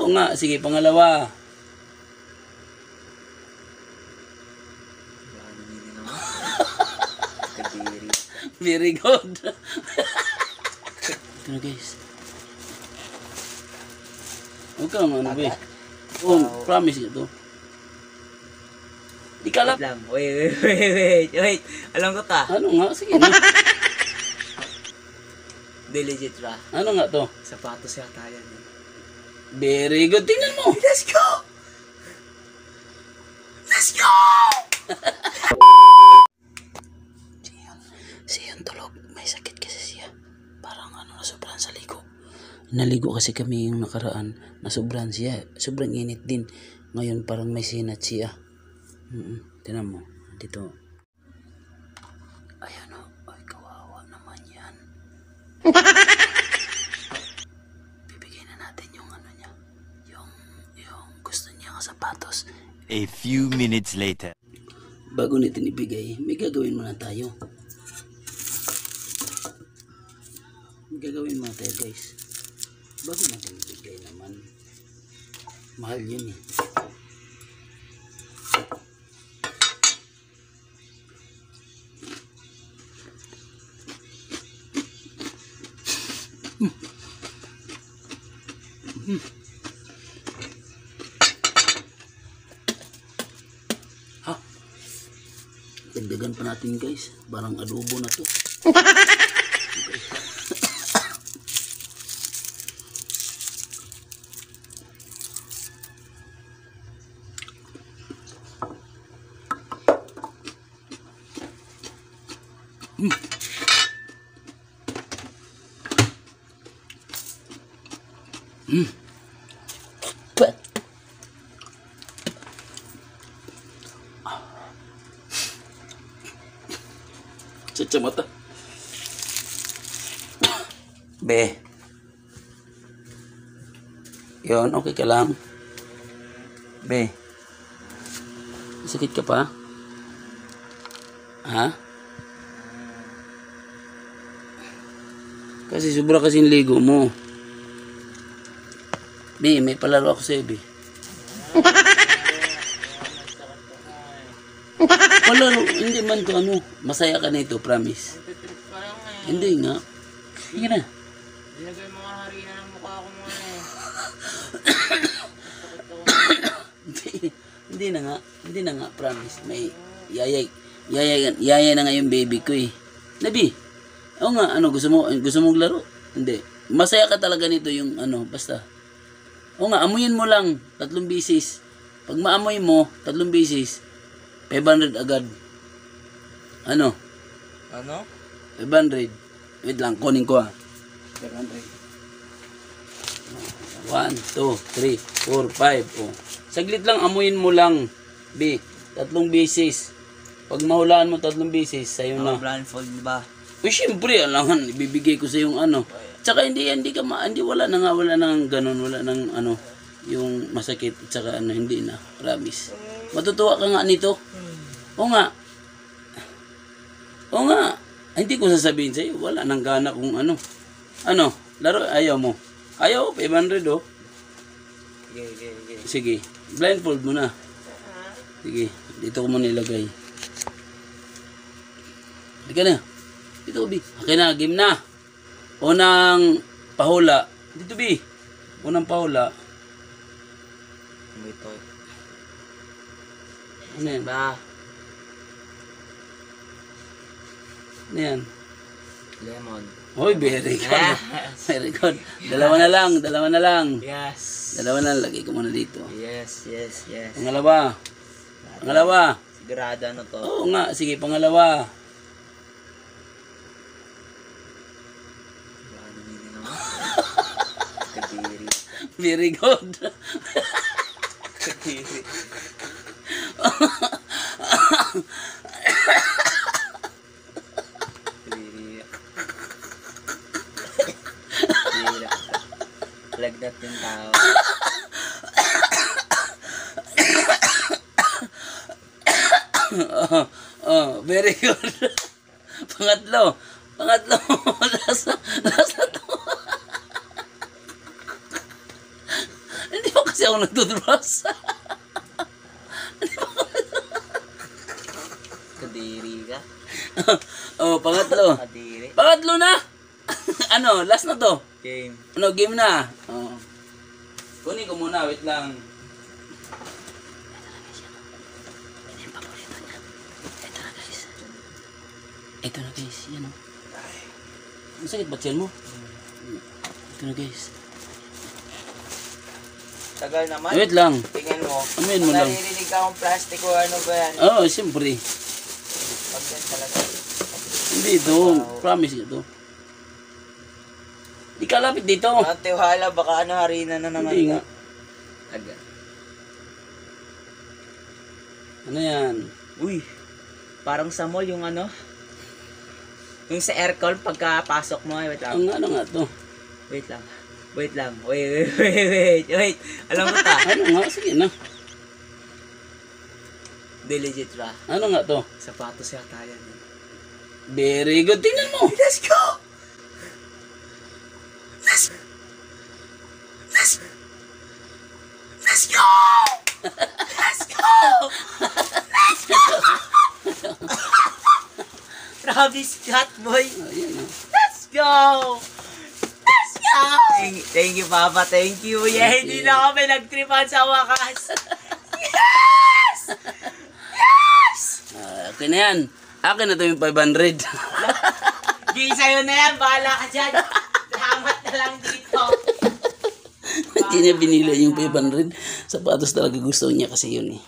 Oo nga, sige, pangalawa. Very good. Ito na guys. Huwag ka naman ano ba eh. Oh, promise nyo to. Di ka alam. Wait. Alam ko ta. Ano nga? Sige na. Di legit ba? Ano nga to? Sapatos yata yan. Very good. Tingnan mo. Let's go! Let's go! Siya tulog. May sakit kasi siya. Parang nasobrahan sa ligo. Naligo kasi kami yung nakaraan. Nasobrahan siya. Sobrang init din. Ngayon parang may sinat siya. Tingnan mo. Dito. Ayan o. Ay, kawawa naman yan. Bibigay na natin yung niya. Yung gusto niya ng sapatos. A few minutes later. Bago natin ibigay, may gagawin muna tayo. May gagawin muna tayo guys. Bago natin ibigay naman. Mahal yun eh. Ha? Dagdagan pa natin guys. Parang adobo na to. But mata. Be. Yun, okay ka lang. Be. Sakit ka pa? Ha? Kasi sobra kasing ligo mo. Be, may palaro ako sa'yo, Be. Palaro, hindi man to masaya ka na ito, promise. Hindi nga. Sige na. Dinagay mga harina ng mukha ko mo Hindi na nga, promise. May yaya na nga yung baby ko eh. Nabi, oo nga, gusto mo laro? Hindi. Masaya ka talaga nito yung basta. Oo nga, amuyin mo lang 3 bisis. Pag maamoy mo 3 bisis, 500 agad. Ano? 500. Wait lang, kunin ko 500. 1, 2, 3, 4, 5. Oh. Saglit lang, amuyin mo lang. B, 3 bisis. Pag mahulaan mo 3 bisis, sa'yo na. Blindfold ba? Uy, syempre, alangan, ibibigay ko sa yung Tsaka wala nang ganun, wala nang yung masakit, tsaka hindi na, promise. Matutuwa ka nga nito. Oo nga. Hindi ko sasabihin sa'yo, wala nang gana kung laro, ayaw mo. Ayaw, 500 oh. Sige, blindfold mo na. Sige, dito ko muna ilagay. Hindi ka na. Dito, Bi. Okay na, game na. Unang pahula. Dito, Bi. Unang pahula. Ito. Ano yan? Ba? Ano yan? Lemon. Hoy, very good. Very good. Dalawa na lang. Yes. Dalawa na, lagay ko muna dito. Yes. Pangalawa. Sigurado to? Oo nga, sige, pangalawa. Kadiri. Very good. Kadiri. Lagnat yung tao. Very good. Pangatlo. Last na to. Hindi mo kasi ako nagtutubrush. Kadiri ka. Oh, pangatlo. Kadiri. Pangatlo na. Ano, last na to. Game. Ano, game na. Oh. Kunin ko muna, wait lang. Ito na guys, yan o. Ang sakit ba tiyan mo? Ito na guys. Tagal naman. Wait lang. Tingnan mo. Amin mo lang. Naririnig akong plastic o ano ba yan? Oo, oh, siyempre. Pag yan talaga. Hindi ito. Promise ito. Di ka lapit dito. Ang tiwala, baka ano harina na naman. Hindi nga. Aga. Ano yan? Uy. Parang sa mall yung ano. Yung sa aircon pagkapasok mo. Wait lang. Ang ano nga to? Wait lang. Wait lang. Wait. Alam mo ta. Ano nga? Sige na. Di legit ba? Ano nga to? Sapatos yata yan. Very good. Tingnan mo. Let's go! Let's go! Let's go! Let's go! Travis Scott, boy. Ayan o. Let's go! Let's go! Thank you, Papa. Thank you. Yeah, hindi na kami nagtripan sa wakas. Yes! Yes! Okay na yan. Akin na to yung 500. Gay, sa'yo na yan. Bahala ka dyan. Salamat na lang dito. Hindi niya binili yung 500. Sapatos talaga gusto niya kasi yun eh.